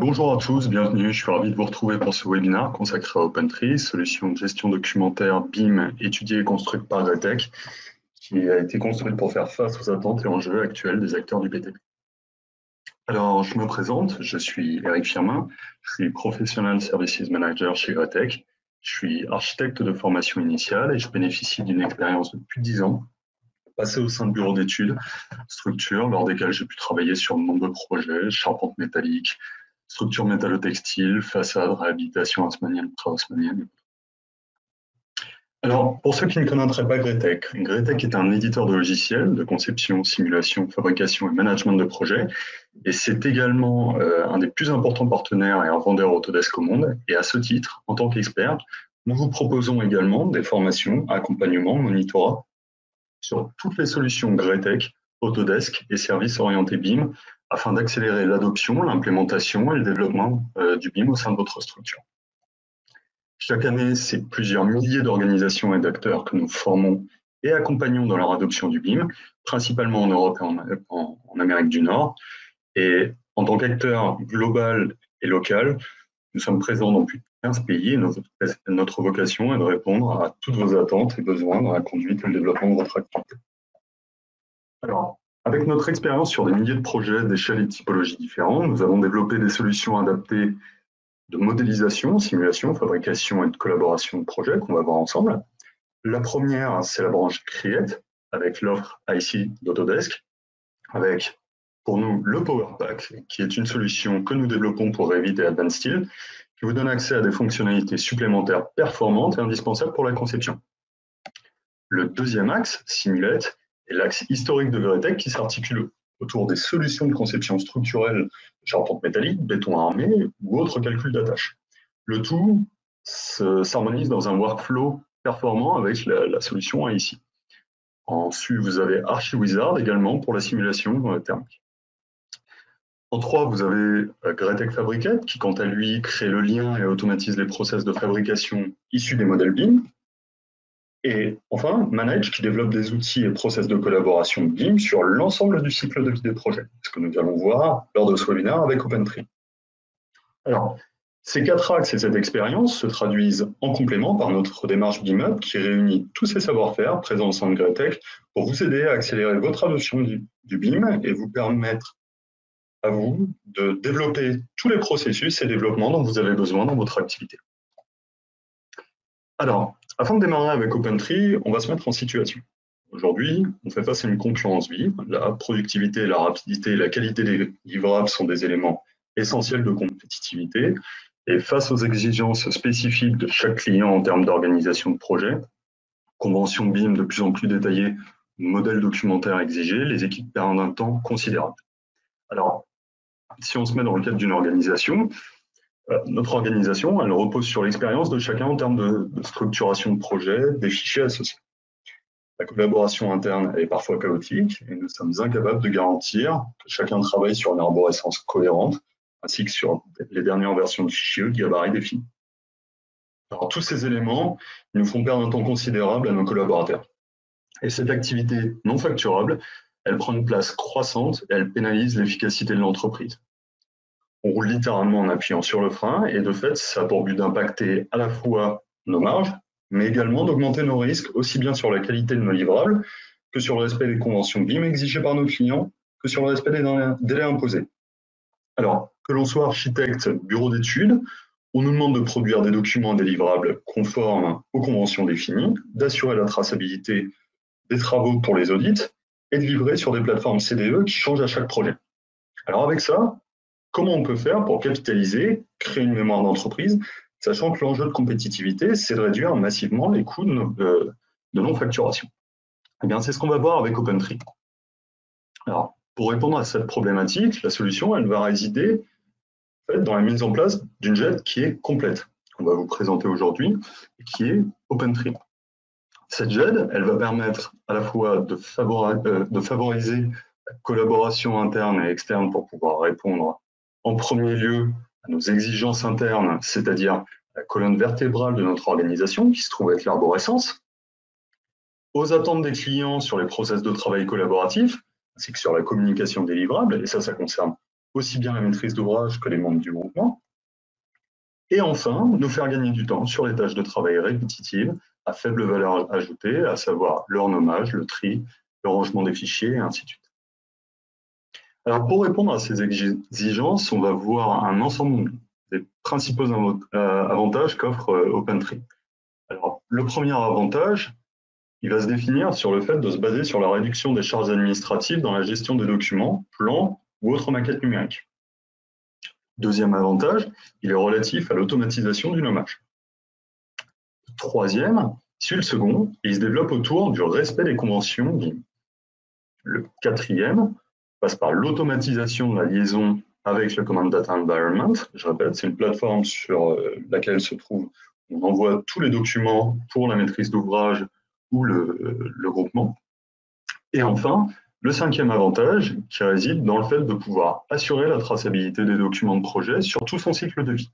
Bonjour à tous, bienvenue. Je suis ravi de vous retrouver pour ce webinaire consacré à OpenTree, solution de gestion documentaire BIM étudiée et construite par Gretec, qui a été construite pour faire face aux attentes et enjeux actuels des acteurs du BTP. Alors, je me présente, je suis Eric Firmin, je suis Professional Services Manager chez Gretec. Je suis architecte de formation initiale et je bénéficie d'une expérience de plus de 10 ans passée au sein de bureaux d'études, structures lors desquelles j'ai pu travailler sur de nombreux projets, charpente métallique, structure métallo-textile, façade, réhabilitation haussmannienne, pré-haussmannienne. Alors, pour ceux qui ne connaîtraient pas Gretec, Gretec est un éditeur de logiciels de conception, simulation, fabrication et management de projets. Et c'est également un des plus importants partenaires et un vendeur Autodesk au monde. Et à ce titre, en tant qu'expert, nous vous proposons également des formations, accompagnement, monitorat sur toutes les solutions Gretec, Autodesk et services orientés BIM afin d'accélérer l'adoption, l'implémentation et le développement du BIM au sein de votre structure. Chaque année, c'est plusieurs milliers d'organisations et d'acteurs que nous formons et accompagnons dans leur adoption du BIM, principalement en Europe et en Amérique du Nord. Et en tant qu'acteur global et local, nous sommes présents dans plus de 15 pays et notre vocation est de répondre à toutes vos attentes et besoins dans la conduite et le développement de votre activité. Alors, avec notre expérience sur des milliers de projets d'échelles et de typologies différentes, nous avons développé des solutions adaptées de modélisation, simulation, fabrication et de collaboration de projets qu'on va voir ensemble. La première, c'est la branche Create, avec l'offre IC d'Autodesk, avec pour nous le Power Pack, qui est une solution que nous développons pour Revit et Advanced Steel, qui vous donne accès à des fonctionnalités supplémentaires performantes et indispensables pour la conception. Le deuxième axe, Simulate, est l'axe historique de Gretec qui s'articule autour des solutions de conception structurelle, charpente métallique, béton armé ou autres calculs d'attache. Le tout s'harmonise dans un workflow performant avec la solution ici. Ensuite, vous avez ArchiWizard également pour la simulation thermique. En 3, vous avez Gretec Fabricate qui, quant à lui, crée le lien et automatise les process de fabrication issus des modèles BIM. Et enfin, Manage qui développe des outils et process de collaboration BIM sur l'ensemble du cycle de vie des projets, ce que nous allons voir lors de ce webinaire avec OpenTree. Alors, ces 4 axes et cette expérience se traduisent en complément par notre démarche BIM qui réunit tous ces savoir-faire présents au sein de Gretec pour vous aider à accélérer votre adoption du BIM et vous permettre à vous de développer tous les processus et développements dont vous avez besoin dans votre activité. Alors, afin de démarrer avec OpenTree, on va se mettre en situation. Aujourd'hui, on fait face à une concurrence vive. La productivité, la rapidité et la qualité des livrables sont des éléments essentiels de compétitivité. Et face aux exigences spécifiques de chaque client en termes d'organisation de projet, convention BIM de plus en plus détaillée, modèle documentaire exigé, les équipes perdent un temps considérable. Alors, si on se met dans le cadre d'une organisation, notre organisation, elle repose sur l'expérience de chacun en termes de structuration de projet, des fichiers associés. La collaboration interne est parfois chaotique et nous sommes incapables de garantir que chacun travaille sur une arborescence cohérente ainsi que sur les dernières versions de fichiers de gabarit définis. Alors, tous ces éléments nous font perdre un temps considérable à nos collaborateurs. Et cette activité non facturable, elle prend une place croissante et elle pénalise l'efficacité de l'entreprise. On roule littéralement en appuyant sur le frein et de fait, ça a pour but d'impacter à la fois nos marges, mais également d'augmenter nos risques aussi bien sur la qualité de nos livrables que sur le respect des conventions BIM exigées par nos clients, que sur le respect des délais imposés. Alors, que l'on soit architecte, bureau d'études, on nous demande de produire des documents et des livrables conformes aux conventions définies, d'assurer la traçabilité des travaux pour les audits et de livrer sur des plateformes CDE qui changent à chaque projet. Alors avec ça, comment on peut faire pour capitaliser, créer une mémoire d'entreprise, sachant que l'enjeu de compétitivité, c'est de réduire massivement les coûts de non-facturation? Eh bien, c'est ce qu'on va voir avec OpenTree. Alors, pour répondre à cette problématique, la solution, elle va résider en fait, dans la mise en place d'une GED qui est complète, qu'on va vous présenter aujourd'hui, et qui est OpenTree. Cette GED, elle va permettre à la fois de favoriser la collaboration interne et externe pour pouvoir répondre en premier lieu à nos exigences internes, c'est-à-dire la colonne vertébrale de notre organisation, qui se trouve être l'arborescence, aux attentes des clients sur les process de travail collaboratif, ainsi que sur la communication des livrables, et ça concerne aussi bien la maîtrise d'ouvrage que les membres du groupement. Et enfin, nous faire gagner du temps sur les tâches de travail répétitives à faible valeur ajoutée, à savoir le renommage, le tri, le rangement des fichiers, et ainsi de suite. Alors, pour répondre à ces exigences, on va voir un ensemble des principaux avantages qu'offre OpenTree. Alors, le premier avantage, il va se définir sur le fait de se baser sur la réduction des charges administratives dans la gestion des documents, plans ou autres maquettes numériques. Deuxième avantage, il est relatif à l'automatisation du nommage. Troisième, suit le second, et il se développe autour du respect des conventions BIM. Le quatrième passe par l'automatisation de la liaison avec le Command Data Environment. Je répète, c'est une plateforme sur laquelle on envoie tous les documents pour la maîtrise d'ouvrage ou le groupement. Et enfin, le cinquième avantage qui réside dans le fait de pouvoir assurer la traçabilité des documents de projet sur tout son cycle de vie.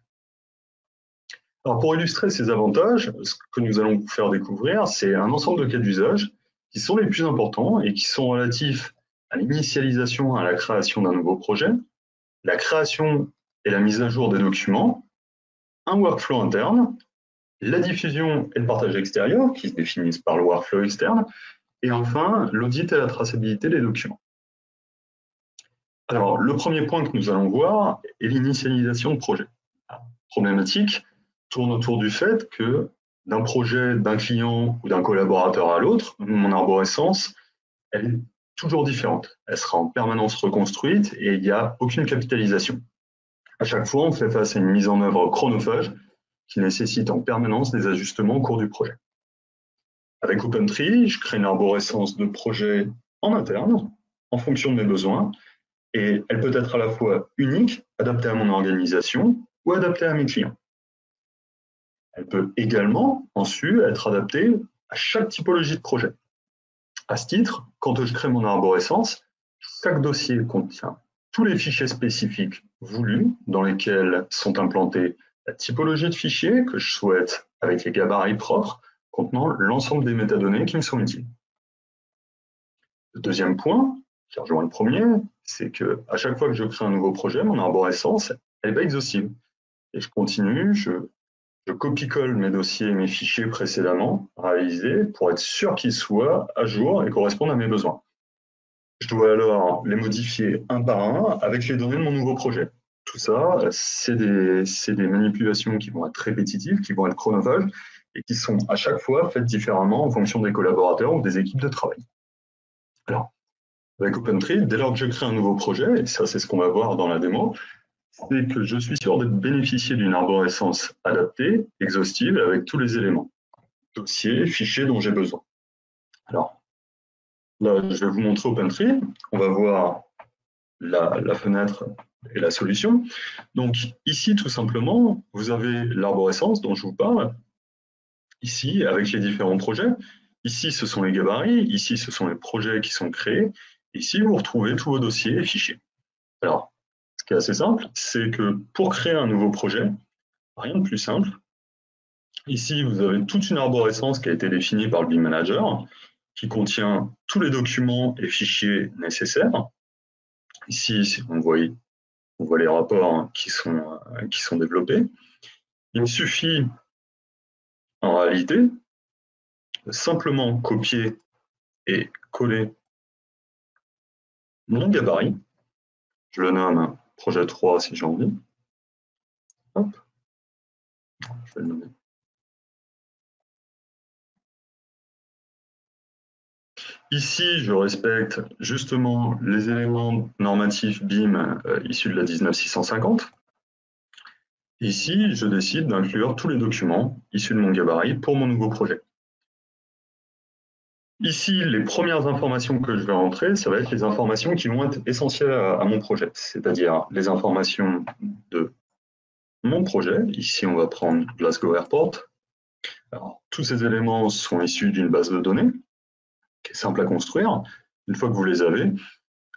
Alors pour illustrer ces avantages, ce que nous allons vous faire découvrir, c'est un ensemble de cas d'usage qui sont les plus importants et qui sont relatifs à l'initialisation, à la création d'un nouveau projet, la création et la mise à jour des documents, un workflow interne, la diffusion et le partage extérieur, qui se définissent par le workflow externe, et enfin, l'audit et la traçabilité des documents. Alors, le premier point que nous allons voir est l'initialisation de projet. La problématique tourne autour du fait que d'un projet, d'un client ou d'un collaborateur à l'autre, mon arborescence, elle est toujours différente. Elle sera en permanence reconstruite et il n'y a aucune capitalisation. À chaque fois, on fait face à une mise en œuvre chronophage qui nécessite en permanence des ajustements au cours du projet. Avec OpenTree, je crée une arborescence de projet en interne, en fonction de mes besoins, et elle peut être à la fois unique, adaptée à mon organisation, ou adaptée à mes clients. Elle peut également, ensuite, être adaptée à chaque typologie de projet. À ce titre, quand je crée mon arborescence, chaque dossier contient tous les fichiers spécifiques voulus dans lesquels sont implantés la typologie de fichiers que je souhaite avec les gabarits propres contenant l'ensemble des métadonnées qui me sont utiles. Le deuxième point, qui rejoint le premier, c'est qu'à chaque fois que je crée un nouveau projet, mon arborescence, elle n'est pas exhaustive. Et je continue, je copie-colle mes dossiers et mes fichiers précédemment réalisés pour être sûr qu'ils soient à jour et correspondent à mes besoins. Je dois alors les modifier un par un avec les données de mon nouveau projet. Tout ça, c'est des manipulations qui vont être répétitives, qui vont être chronophages et qui sont à chaque fois faites différemment en fonction des collaborateurs ou des équipes de travail. Alors, avec OpenTree, dès lors que je crée un nouveau projet, et ça c'est ce qu'on va voir dans la démo, c'est que je suis sûr de bénéficier d'une arborescence adaptée, exhaustive, avec tous les éléments, dossiers, fichiers dont j'ai besoin. Alors, là, je vais vous montrer OpenTree. On va voir la fenêtre et la solution. Donc ici, tout simplement, vous avez l'arborescence dont je vous parle, ici, avec les différents projets. Ici, ce sont les gabarits. Ici, ce sont les projets qui sont créés. Ici, vous retrouvez tous vos dossiers et fichiers. Alors, ce qui est assez simple, c'est que pour créer un nouveau projet, rien de plus simple. Ici, vous avez toute une arborescence qui a été définie par le BIM Manager, qui contient tous les documents et fichiers nécessaires. Ici, on voit les rapports qui sont développés. Il me suffit, en réalité, de simplement copier et coller mon gabarit. Je le nomme projet 3 si j'ai envie. Hop. Je vais le nommer. Ici, je respecte justement les éléments normatifs BIM issus de la 19650. Ici, je décide d'inclure tous les documents issus de mon gabarit pour mon nouveau projet. Ici, les premières informations que je vais rentrer, ça va être les informations qui vont être essentielles à mon projet, c'est-à-dire les informations de mon projet. Ici, on va prendre Glasgow Airport. Alors, tous ces éléments sont issus d'une base de données qui est simple à construire. Une fois que vous les avez,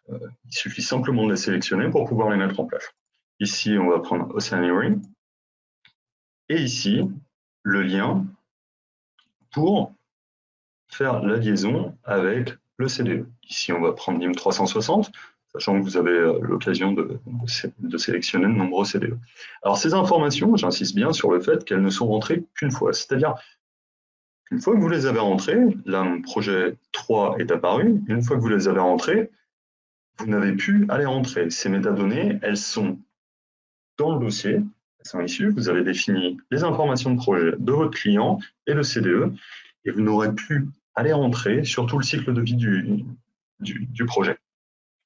il suffit simplement de les sélectionner pour pouvoir les mettre en place. Ici, on va prendre Oceanary. Et ici, le lien pour faire la liaison avec le CDE. Ici, on va prendre BIM 360. sachant que vous avez l'occasion de sélectionner de nombreux CDE. Alors ces informations, j'insiste bien sur le fait qu'elles ne sont rentrées qu'une fois, c'est-à-dire qu'une fois que vous les avez rentrées, là mon projet 3 est apparu, une fois que vous les avez rentrées, vous n'avez plus à les rentrer. Ces métadonnées, elles sont dans le dossier, elles sont issues, vous avez défini les informations de projet de votre client et le CDE, et vous n'aurez plus à les rentrer sur tout le cycle de vie du projet.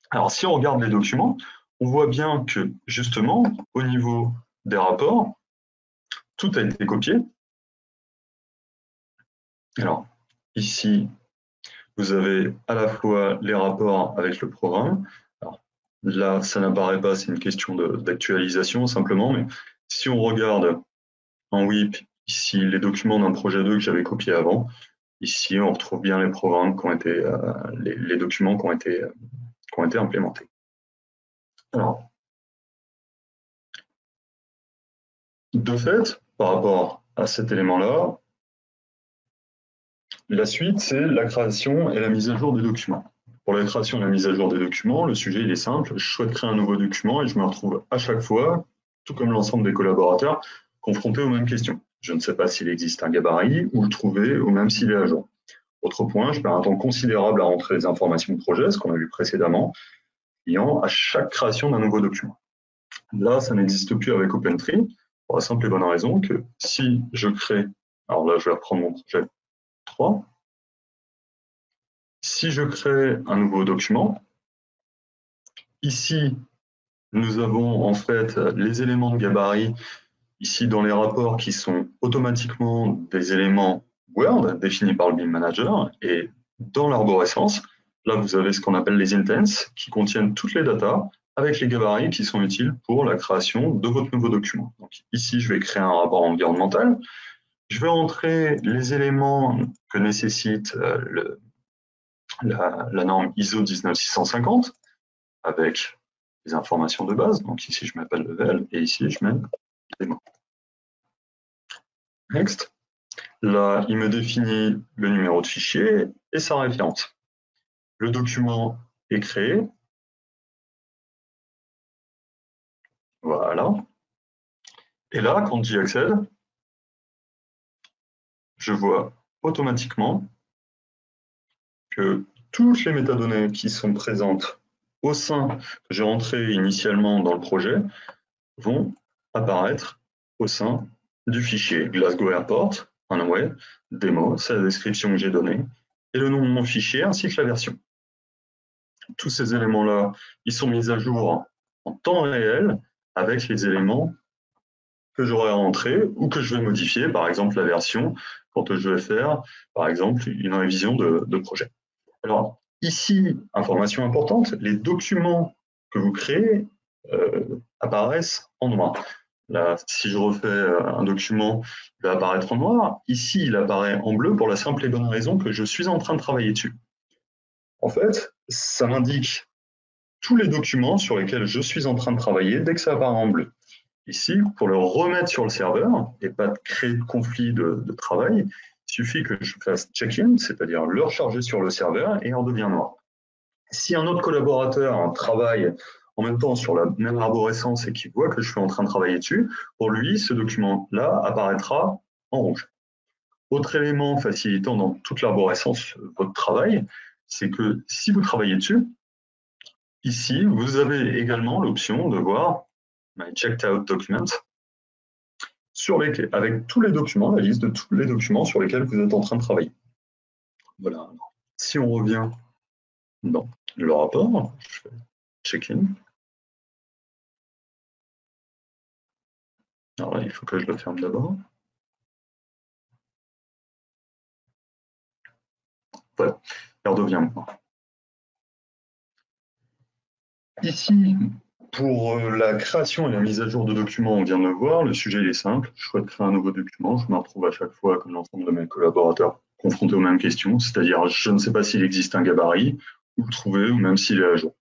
Alors, si on regarde les documents, on voit bien que, justement, au niveau des rapports, tout a été copié. Alors, ici, vous avez à la fois les rapports avec le programme. Alors, là, ça n'apparaît pas, c'est une question d'actualisation simplement, mais si on regarde en WIP, ici, les documents d'un projet 2 que j'avais copié avant, ici, on retrouve bien les programmes qui ont été, les documents qui ont été implémentés. Alors, de fait, par rapport à cet élément-là, la suite, c'est la création et la mise à jour des documents. Pour la création et la mise à jour des documents, le sujet il est simple. Je souhaite créer un nouveau document et je me retrouve à chaque fois, tout comme l'ensemble des collaborateurs, confronté aux mêmes questions. Je ne sais pas s'il existe un gabarit, où le trouver, ou même s'il est à jour. Autre point, je perds un temps considérable à rentrer les informations de projet, ce qu'on a vu précédemment, ayant à chaque création d'un nouveau document. Là, ça n'existe plus avec OpenTree, pour la simple et bonne raison que si je crée, alors là, je vais reprendre mon projet 3, si je crée un nouveau document, ici, nous avons en fait les éléments de gabarit ici dans les rapports qui sont automatiquement des éléments Word définis par le BIM Manager, et dans l'arborescence, là vous avez ce qu'on appelle les intents qui contiennent toutes les datas avec les gabarits qui sont utiles pour la création de votre nouveau document. Donc ici, je vais créer un rapport environnemental. Je vais entrer les éléments que nécessite la norme ISO 19650 avec les informations de base. Donc ici, je m'appelle level et ici, je mets démo. Next. Là, il me définit le numéro de fichier et sa référence. Le document est créé. Voilà. Et là, quand j'y accède, je vois automatiquement que toutes les métadonnées qui sont présentes au sein que j'ai rentrées initialement dans le projet vont apparaître au sein du fichier Glasgow Airport, Runway, démo, c'est la description que j'ai donnée, et le nom de mon fichier ainsi que la version. Tous ces éléments-là, ils sont mis à jour en temps réel avec les éléments que j'aurai rentrés ou que je vais modifier, par exemple la version, quand je vais faire, par exemple, une révision de projet. Alors, ici, information importante, les documents que vous créez apparaissent en noir. Là, si je refais un document, il va apparaître en noir. Ici, il apparaît en bleu pour la simple et bonne raison que je suis en train de travailler dessus. En fait, ça m'indique tous les documents sur lesquels je suis en train de travailler dès que ça apparaît en bleu. Ici, pour le remettre sur le serveur et pas de créer de conflit de travail, il suffit que je fasse check-in, c'est-à-dire le recharger sur le serveur et il redevient noir. Si un autre collaborateur travaille en même temps sur la même arborescence et qu'il voit que je suis en train de travailler dessus, pour lui, ce document-là apparaîtra en rouge. Autre élément facilitant dans toute l'arborescence votre travail, c'est que si vous travaillez dessus, ici, vous avez également l'option de voir My Checked Out Documents avec tous les documents, la liste de tous les documents sur lesquels vous êtes en train de travailler. Voilà. Si on revient dans le rapport, je fais check-in. Alors là, il faut que je le ferme d'abord. Voilà, il redevient maintenant. Ici, pour la création et la mise à jour de documents, on vient de le voir, le sujet il est simple. Je souhaite créer un nouveau document, je me retrouve à chaque fois, comme l'ensemble de mes collaborateurs, confronté aux mêmes questions, c'est-à-dire je ne sais pas s'il existe un gabarit, où le trouver, ou même s'il est à jour.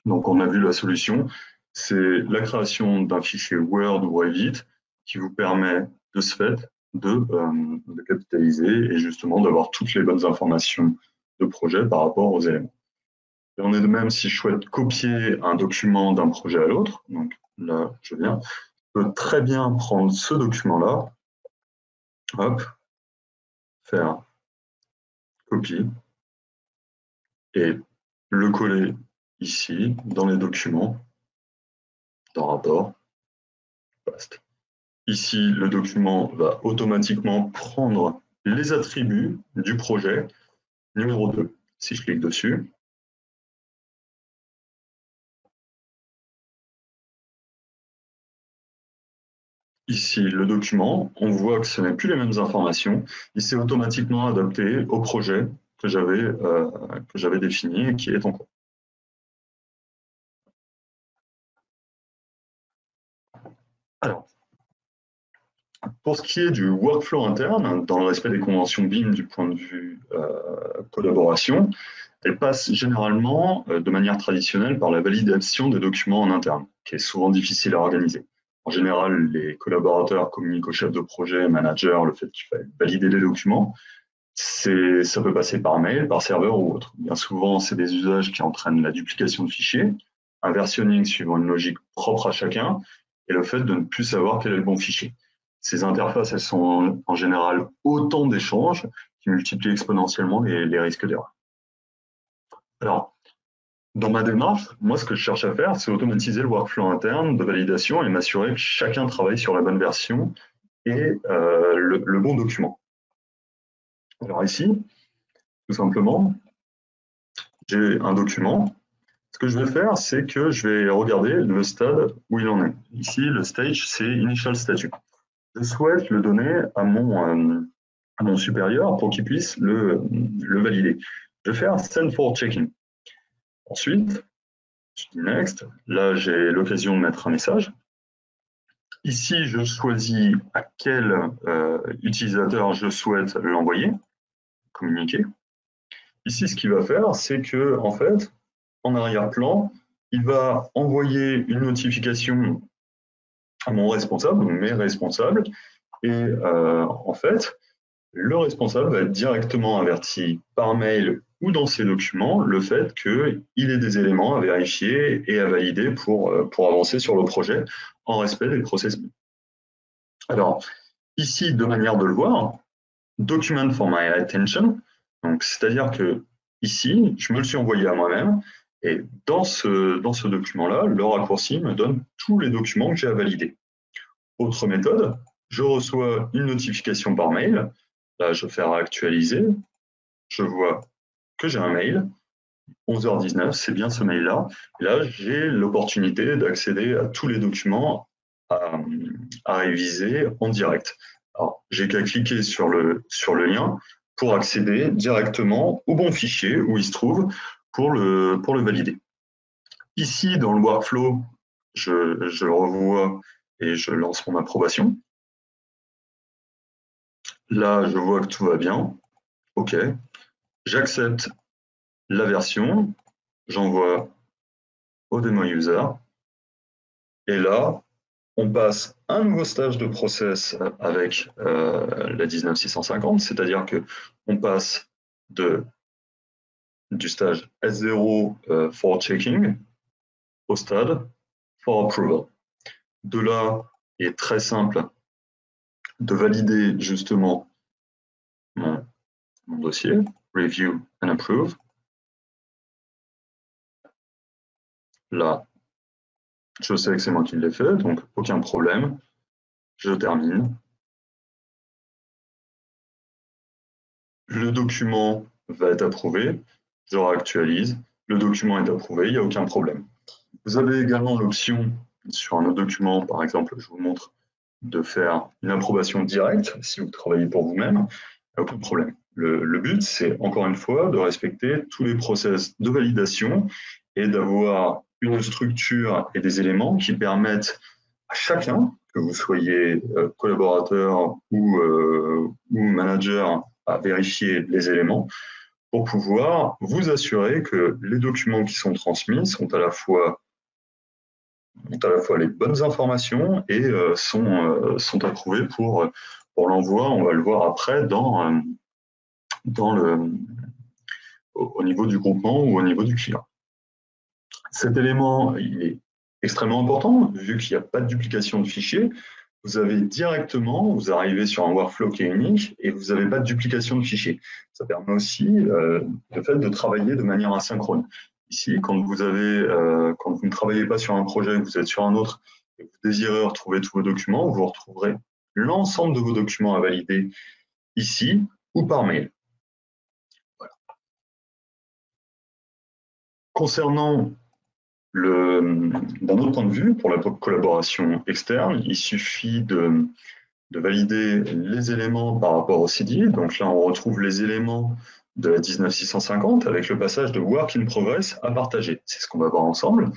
Donc on a vu la solution, c'est la création d'un fichier Word ou Revit qui vous permet de ce fait de capitaliser et justement d'avoir toutes les bonnes informations de projet par rapport aux éléments. Et on est de même si je souhaite copier un document d'un projet à l'autre. Donc là, je peux très bien prendre ce document-là, hop, faire copie et le coller ici dans les documents, dans rapport, paste. Ici, le document va automatiquement prendre les attributs du projet numéro 2. Si je clique dessus, ici, le document, on voit que ce n'est plus les mêmes informations. Il s'est automatiquement adapté au projet que j'avais défini et qui est en cours. Alors, pour ce qui est du workflow interne, dans le respect des conventions BIM du point de vue collaboration, elle passe généralement de manière traditionnelle par la validation des documents en interne, qui est souvent difficile à organiser. En général, les collaborateurs communiquent au chef de projet, manager, le fait qu'il faille valider les documents. Ça peut passer par mail, par serveur ou autre. Bien souvent, c'est des usages qui entraînent la duplication de fichiers, un versionning suivant une logique propre à chacun, et le fait de ne plus savoir quel est le bon fichier. Ces interfaces, elles sont en général autant d'échanges qui multiplient exponentiellement les risques d'erreur. Alors, dans ma démarche, moi, ce que je cherche à faire, c'est automatiser le workflow interne de validation et m'assurer que chacun travaille sur la bonne version et le bon document. Alors ici, tout simplement, j'ai un document. Ce que je vais faire, c'est que je vais regarder le stade où il en est. Ici, le stage, c'est Initial Statute. Je souhaite le donner à mon supérieur pour qu'il puisse le valider. Je vais faire Send for Checking. Ensuite, je dis Next. Là, j'ai l'occasion de mettre un message. Ici, je choisis à quel utilisateur je souhaite l'envoyer, communiquer. Ici, ce qu'il va faire, c'est que, en fait, en arrière-plan, il va envoyer une notification à mon responsable, ou mes responsables, et en fait, le responsable va être directement averti par mail ou dans ses documents le fait qu'il ait des éléments à vérifier et à valider pour avancer sur le projet en respect des process. Alors, ici, deux manières de le voir. Document for my attention, donc c'est-à-dire que ici, je me le suis envoyé à moi-même, et dans ce document-là, le raccourci me donne tous les documents que j'ai à valider. Autre méthode, je reçois une notification par mail. Là, je fais actualiser. Je vois que j'ai un mail. 11h19, c'est bien ce mail-là. Et là, j'ai l'opportunité d'accéder à tous les documents à réviser en direct. Alors, j'ai qu'à cliquer sur le lien pour accéder directement au bon fichier où il se trouve pour le valider. Ici, dans le workflow, je le revois et je lance mon approbation. Là, je vois que tout va bien. OK. J'accepte la version. J'envoie au démo user. Et là, on passe un nouveau stage de process avec la 19650, c'est-à-dire qu'on passe du stage S0 for checking au stade for approval. De là, il est très simple de valider justement mon dossier, review and approve. Là, je sais que c'est moi qui l'ai fait, donc aucun problème. Je termine. Le document va être approuvé, je réactualise, le document est approuvé, il n'y a aucun problème. Vous avez également l'option sur un autre document, par exemple, je vous montre, de faire une approbation directe si vous travaillez pour vous-même, il n'y a aucun problème. Le but, c'est encore une fois de respecter tous les process de validation et d'avoir une structure et des éléments qui permettent à chacun, que vous soyez collaborateur ou manager, à vérifier les éléments pour pouvoir vous assurer que les documents qui sont transmis sont à la fois les bonnes informations et sont approuvés pour l'envoi. On va le voir après au niveau du groupement ou au niveau du client. Cet élément, il est extrêmement important, vu qu'il n'y a pas de duplication de fichiers. Vous arrivez sur un workflow qui est unique et vous n'avez pas de duplication de fichiers. Ça permet aussi le fait de travailler de manière asynchrone. Ici, quand vous ne travaillez pas sur un projet, vous êtes sur un autre et vous désirez retrouver tous vos documents, vous retrouverez l'ensemble de vos documents à valider ici ou par mail. Voilà. Concernant d'un autre point de vue, pour la collaboration externe, il suffit de valider les éléments par rapport au CD. Donc là, on retrouve les éléments de la 19650 avec le passage de Work in Progress à partager. C'est ce qu'on va voir ensemble.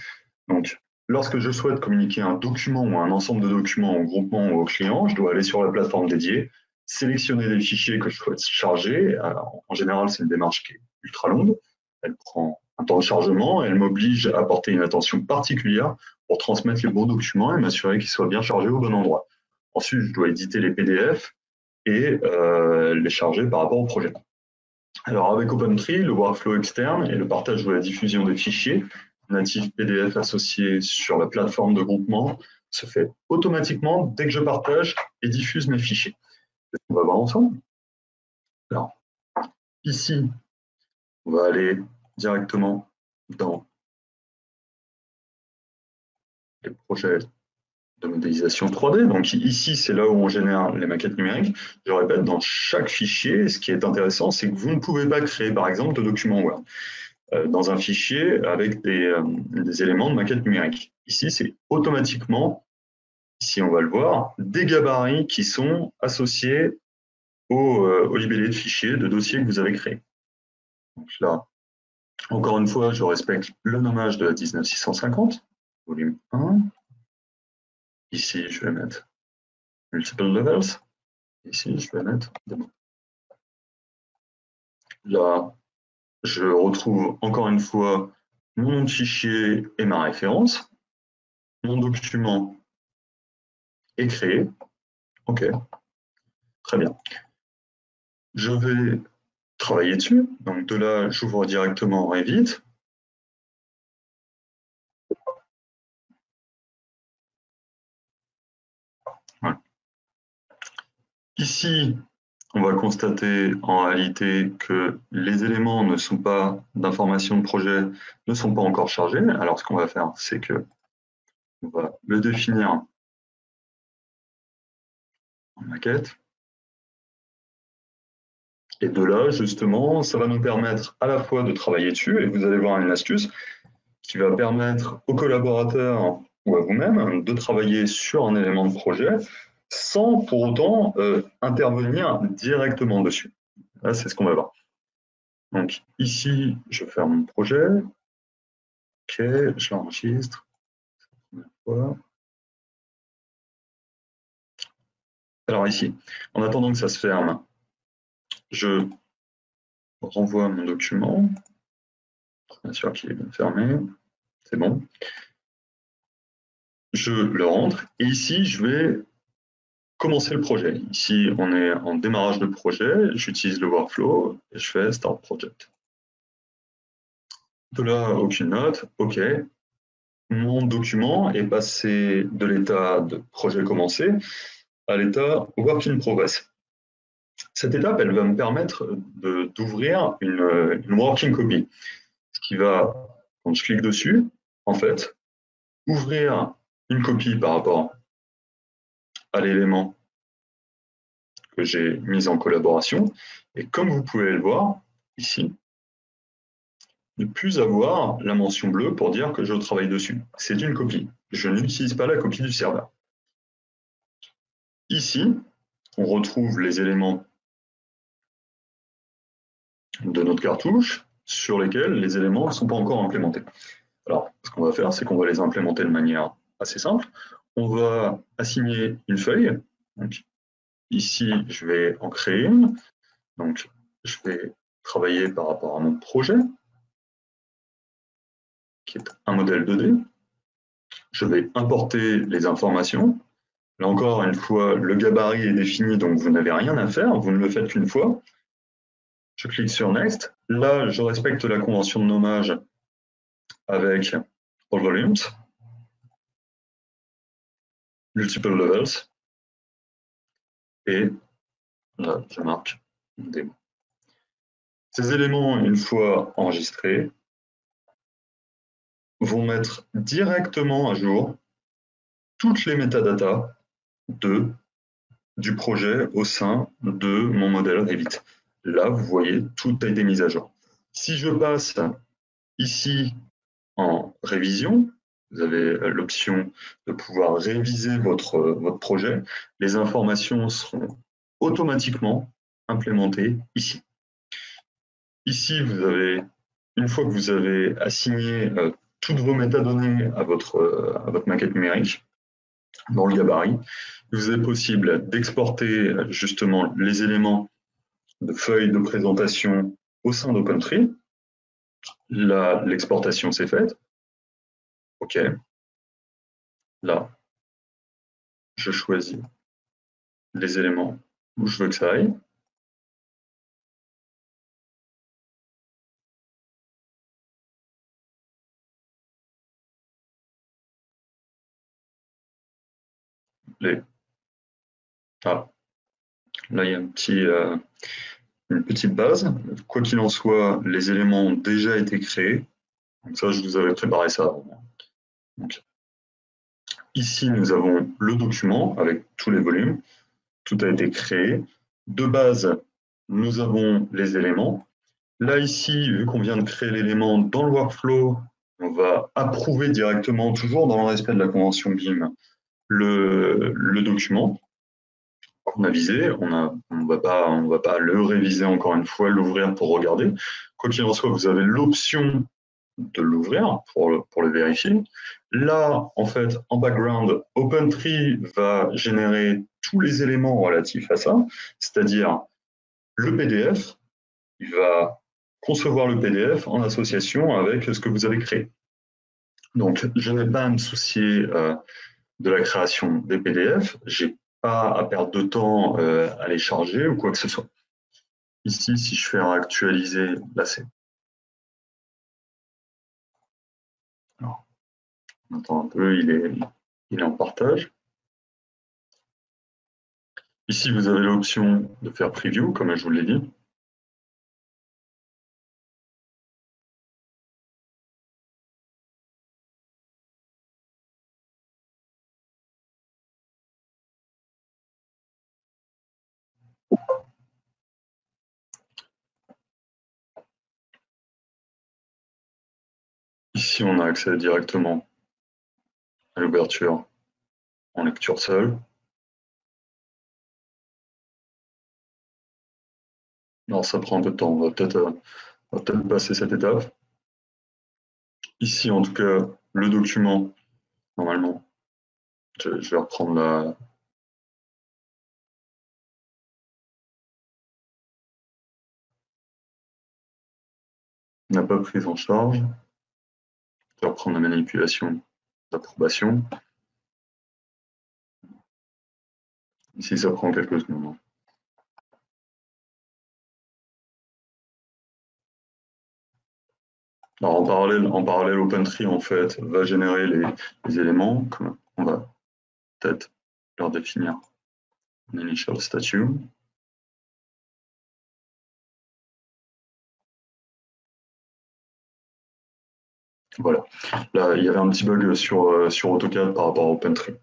Donc, lorsque je souhaite communiquer un document ou un ensemble de documents au groupement ou au client, je dois aller sur la plateforme dédiée, sélectionner les fichiers que je souhaite charger. Alors, en général, c'est une démarche qui est ultra longue. Elle prend un temps de chargement et elle m'oblige à porter une attention particulière pour transmettre les bons documents et m'assurer qu'ils soient bien chargés au bon endroit. Ensuite, je dois éditer les PDF et les charger par rapport au projet. Alors, avec OpenTree, le workflow externe et le partage ou la diffusion des fichiers natifs PDF associés sur la plateforme de groupement se fait automatiquement dès que je partage et diffuse mes fichiers. On va voir ensemble. Alors, ici, on va aller directement dans les projets de modélisation 3D. Donc ici, c'est là où on génère les maquettes numériques. Je répète, dans chaque fichier, ce qui est intéressant, c'est que vous ne pouvez pas créer, par exemple, de documents Word dans un fichier avec des éléments de maquette numérique. Ici, c'est automatiquement, ici on va le voir, des gabarits qui sont associés au libellé de fichiers, de dossiers que vous avez créé. Donc là, encore une fois, je respecte le nommage de la 19650, volume 1. Ici, je vais mettre multiple levels. Ici, je vais mettre démo. Là, je retrouve encore une fois mon nom de fichier et ma référence. Mon document est créé. OK, très bien. Je vais travailler dessus. Donc de là, j'ouvre directement Revit. Voilà. Ici, on va constater en réalité que les éléments ne sont pas d'information de projet, ne sont pas encore chargés. Alors ce qu'on va faire, c'est que on va le définir en maquette. Et de là, justement, ça va nous permettre à la fois de travailler dessus, et vous allez voir une astuce qui va permettre aux collaborateurs ou à vous-même de travailler sur un élément de projet sans pour autant intervenir directement dessus. Là, c'est ce qu'on va voir. Donc ici, je ferme mon projet. OK, je l'enregistre. Alors ici, en attendant que ça se ferme, je renvoie mon document. Bien sûr qu'il est bien fermé. C'est bon. Je le rentre et ici, je vais commencer le projet. Ici, on est en démarrage de projet. J'utilise le workflow et je fais Start Project. De là, aucune note. OK. Mon document est passé de l'état de projet commencé à l'état Work in Progress. Cette étape, elle va me permettre d'ouvrir une working copy. Ce qui va, quand je clique dessus, en fait, ouvrir une copie par rapport à l'élément que j'ai mis en collaboration. Et comme vous pouvez le voir ici, ne plus avoir la mention bleue pour dire que je travaille dessus. C'est une copie. Je n'utilise pas la copie du serveur. Ici, on retrouve les éléments de notre cartouche sur lesquels les éléments ne sont pas encore implémentés. Alors, ce qu'on va faire, c'est qu'on va les implémenter de manière assez simple. On va assigner une feuille. Donc, ici, je vais en créer une. Donc, je vais travailler par rapport à mon projet, qui est un modèle 2D. Je vais importer les informations. Là encore, une fois, le gabarit est défini, donc vous n'avez rien à faire, vous ne le faites qu'une fois. Je clique sur Next. Là, je respecte la convention de nommage avec all volumes, multiple levels, et là, je marque démo. Ces éléments, une fois enregistrés, vont mettre directement à jour toutes les métadatas du projet au sein de mon modèle Revit. Là, vous voyez, tout a été mis à jour. Si je passe ici en révision, vous avez l'option de pouvoir réviser votre projet. Les informations seront automatiquement implémentées ici. Ici, vous avez, une fois que vous avez assigné toutes vos métadonnées à votre maquette numérique, dans le gabarit, il vous est possible d'exporter justement les éléments de feuilles de présentation au sein d'OpenTree. Là, l'exportation s'est faite. OK. Là, je choisis les éléments où je veux que ça aille. Ah, là, il y a une petite base. Quoi qu'il en soit, les éléments ont déjà été créés. Donc ça, je vous avais préparé ça. Donc, ici, nous avons le document avec tous les volumes. Tout a été créé. De base, nous avons les éléments. Là, ici, vu qu'on vient de créer l'élément dans le workflow, on va approuver directement, toujours dans le respect de la convention BIM, le document qu'on a visé. On va pas le réviser encore une fois, l'ouvrir pour regarder. Quoi qu'il en soit, vous avez l'option de l'ouvrir pour le vérifier. Là, en fait, en background, OpenTree va générer tous les éléments relatifs à ça, c'est-à-dire le PDF. Il va concevoir le PDF en association avec ce que vous avez créé. Donc, je n'ai pas à me soucier de la création des PDF. J'ai pas à perdre de temps à les charger ou quoi que ce soit. Ici, si je fais un actualiser, là c'est. Alors, on attend un peu, il est en partage. Ici, vous avez l'option de faire preview, comme je vous l'ai dit. Ici, on a accès directement à l'ouverture en lecture seule. Alors, ça prend un peu de temps, on va peut-être passer cette étape. Ici, en tout cas, le document, normalement, je vais reprendre la. N'a pas prise en charge. Je vais reprendre la manipulation d'approbation. Ici, ça prend quelques secondes. Alors, en parallèle, OpenTree, en fait, va générer les éléments. On va peut-être leur définir un initial statue. Voilà. Là, il y avait un petit bug sur AutoCAD par rapport à OpenTree.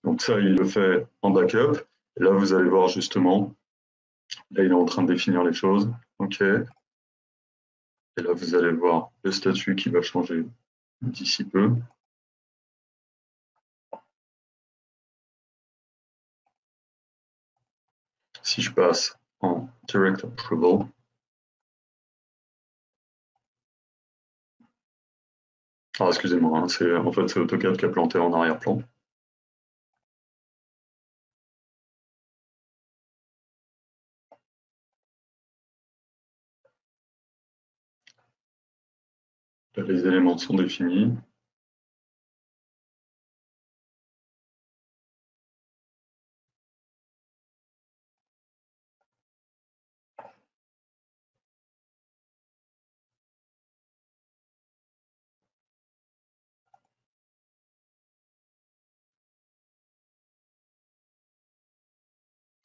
Donc ça, il le fait en backup. Et là, vous allez voir justement, là, il est en train de définir les choses. OK. Et là, vous allez voir le statut qui va changer d'ici peu. Si je passe en Direct Approval, alors excusez-moi, en fait c'est AutoCAD qui a planté en arrière-plan. Là, les éléments sont définis.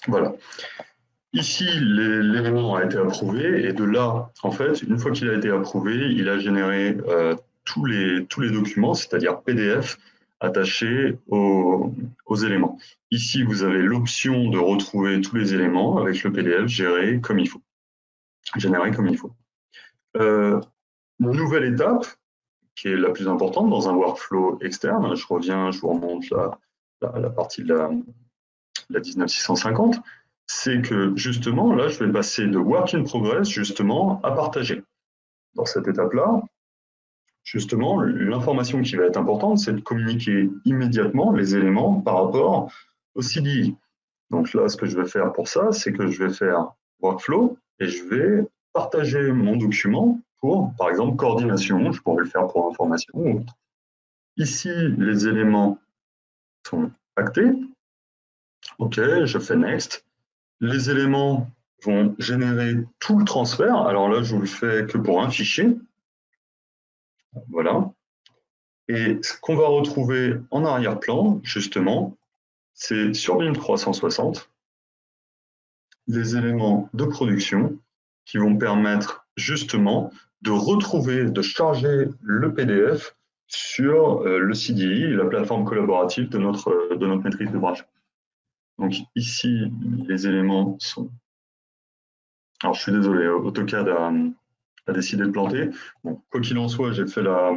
Voilà. Ici, l'élément a été approuvé et de là, en fait, une fois qu'il a été approuvé, il a généré tous les documents, c'est-à-dire PDF, attachés aux éléments. Ici, vous avez l'option de retrouver tous les éléments avec le PDF géré comme il faut, généré comme il faut. Une nouvelle étape, qui est la plus importante dans un workflow externe, je vous remonte la partie de la 19650, c'est que justement, là, je vais passer de work in progress, justement, à partager. Dans cette étape-là, justement, l'information qui va être importante, c'est de communiquer immédiatement les éléments par rapport au CDI. Donc là, ce que je vais faire pour ça, c'est que je vais faire workflow et je vais partager mon document pour, par exemple, coordination. Je pourrais le faire pour information. Ici, les éléments sont actés. OK, je fais next. Les éléments vont générer tout le transfert. Alors là, je vous le fais que pour un fichier. Voilà. Et ce qu'on va retrouver en arrière-plan, justement, c'est sur BIM 360, les éléments de production qui vont permettre justement de retrouver, de charger le PDF sur le CDI, la plateforme collaborative de notre maîtrise d'ouvrage. Donc ici, les éléments sont... Alors je suis désolé, AutoCAD a décidé de planter. Bon, quoi qu'il en soit, j'ai fait la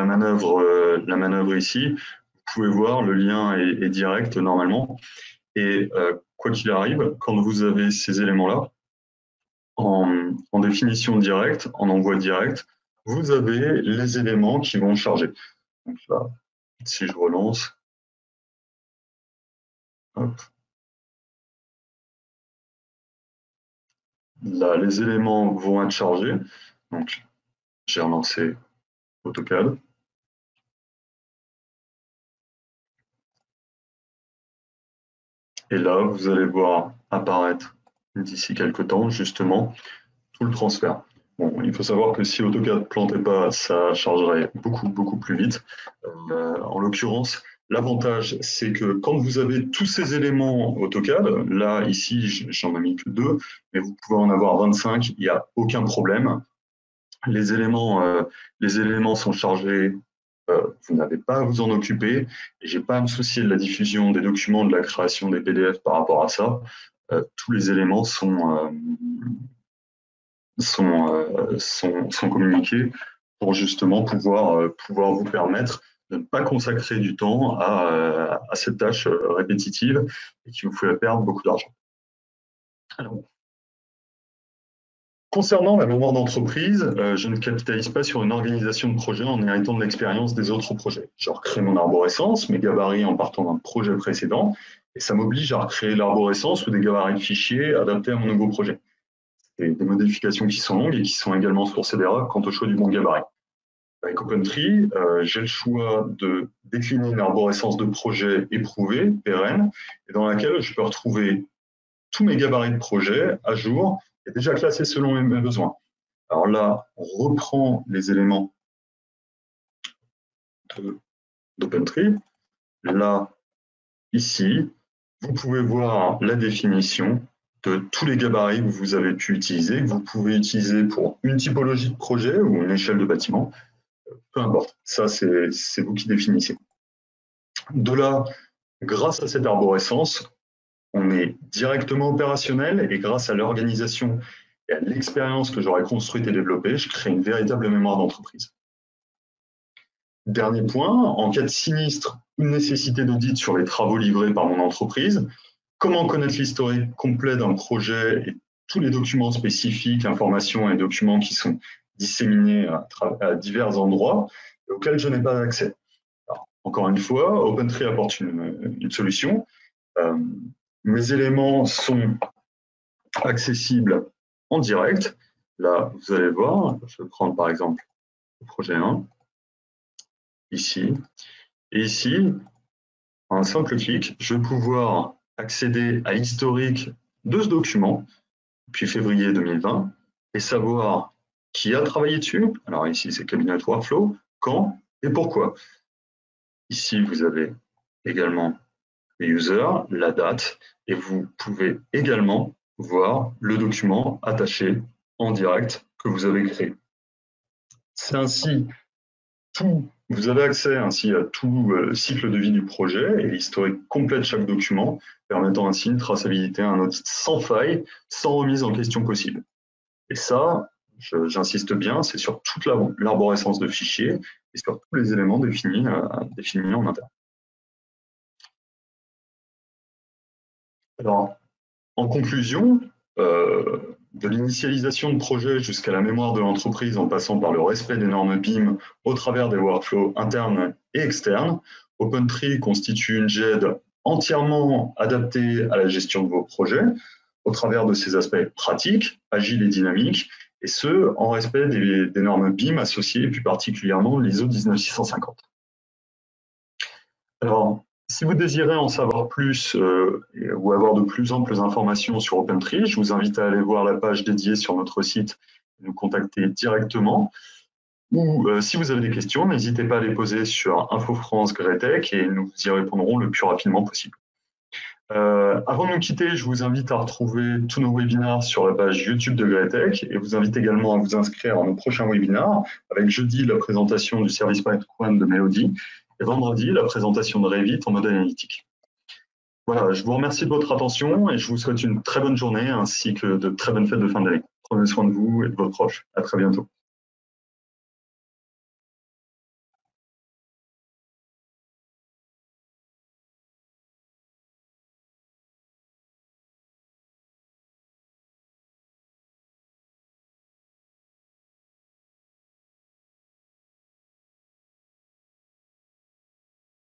manœuvre ici. Vous pouvez voir, le lien est direct normalement. Et quoi qu'il arrive, quand vous avez ces éléments-là, en définition directe, en envoi direct, vous avez les éléments qui vont charger. Donc là, si je relance, hop, là, les éléments vont être chargés. Donc, j'ai relancé AutoCAD. Et là, vous allez voir apparaître d'ici quelques temps, justement, tout le transfert. Bon, il faut savoir que si AutoCAD ne plantait pas, ça chargerait beaucoup, beaucoup plus vite. En l'occurrence, l'avantage, c'est que quand vous avez tous ces éléments AutoCAD, là, ici, j'en ai mis que 2, mais vous pouvez en avoir 25, il n'y a aucun problème. Les éléments sont chargés, vous n'avez pas à vous en occuper, et j'ai pas à me soucier de la diffusion des documents, de la création des PDF par rapport à ça. Tous les éléments sont communiqués pour justement pouvoir vous permettre de ne pas consacrer du temps à cette tâche répétitive et qui vous fait perdre beaucoup d'argent. Alors, concernant la mémoire d'entreprise, je ne capitalise pas sur une organisation de projet en héritant de l'expérience des autres projets. Je recrée mon arborescence, mes gabarits en partant d'un projet précédent, et ça m'oblige à recréer l'arborescence ou des gabarits de fichiers adaptés à mon nouveau projet. C'est des modifications qui sont longues et qui sont également sources d'erreurs quant au choix du bon gabarit. Avec OpenTree, j'ai le choix de décliner une arborescence de projet éprouvée, pérenne, et dans laquelle je peux retrouver tous mes gabarits de projet à jour et déjà classés selon mes besoins. Alors là, on reprend les éléments d'OpenTree. Là, ici, vous pouvez voir la définition de tous les gabarits que vous avez pu utiliser, que vous pouvez utiliser pour une typologie de projet ou une échelle de bâtiment. Peu importe, ça c'est vous qui définissez. De là, grâce à cette arborescence, on est directement opérationnel et grâce à l'organisation et à l'expérience que j'aurais construite et développée, je crée une véritable mémoire d'entreprise. Dernier point, en cas de sinistre, une nécessité d'audit sur les travaux livrés par mon entreprise, comment connaître l'historique complet d'un projet et tous les documents spécifiques, informations et documents qui sont disséminés à divers endroits auxquels je n'ai pas accès. Alors, encore une fois, OpenTree apporte une solution. Mes éléments sont accessibles en direct. Là, vous allez voir, je vais prendre par exemple le projet 1, ici. Et ici, en un simple clic, je vais pouvoir accéder à l'historique de ce document depuis février 2020 et savoir qui a travaillé dessus. Alors ici, c'est Cabinet Workflow, quand et pourquoi. Ici, vous avez également le user, la date, et vous pouvez également voir le document attaché en direct que vous avez créé. C'est ainsi vous avez accès ainsi à tout le cycle de vie du projet et l'historique complet de chaque document, permettant ainsi une traçabilité, un audit sans faille, sans remise en question possible. Et ça, j'insiste bien, c'est sur toute l'arborescence de fichiers et sur tous les éléments définis en interne. Alors, en conclusion, de l'initialisation de projet jusqu'à la mémoire de l'entreprise en passant par le respect des normes BIM au travers des workflows internes et externes, OpenTree constitue une GED entièrement adaptée à la gestion de vos projets au travers de ses aspects pratiques, agiles et dynamiques, et ce, en respect des normes BIM associées, plus particulièrement l'ISO 19650. Alors, si vous désirez en savoir plus ou avoir de plus amples informations sur OpenTree, je vous invite à aller voir la page dédiée sur notre site et nous contacter directement. Ou si vous avez des questions, n'hésitez pas à les poser sur Info France Gretech et nous y répondrons le plus rapidement possible. Avant de nous quitter, je vous invite à retrouver tous nos webinaires sur la page YouTube de Gretech et vous invite également à vous inscrire à nos prochains webinaires avec jeudi la présentation du service Pack One de Melody et vendredi la présentation de Revit en mode analytique. Voilà, je vous remercie de votre attention et je vous souhaite une très bonne journée ainsi que de très bonnes fêtes de fin d'année. Prenez soin de vous et de vos proches. À très bientôt.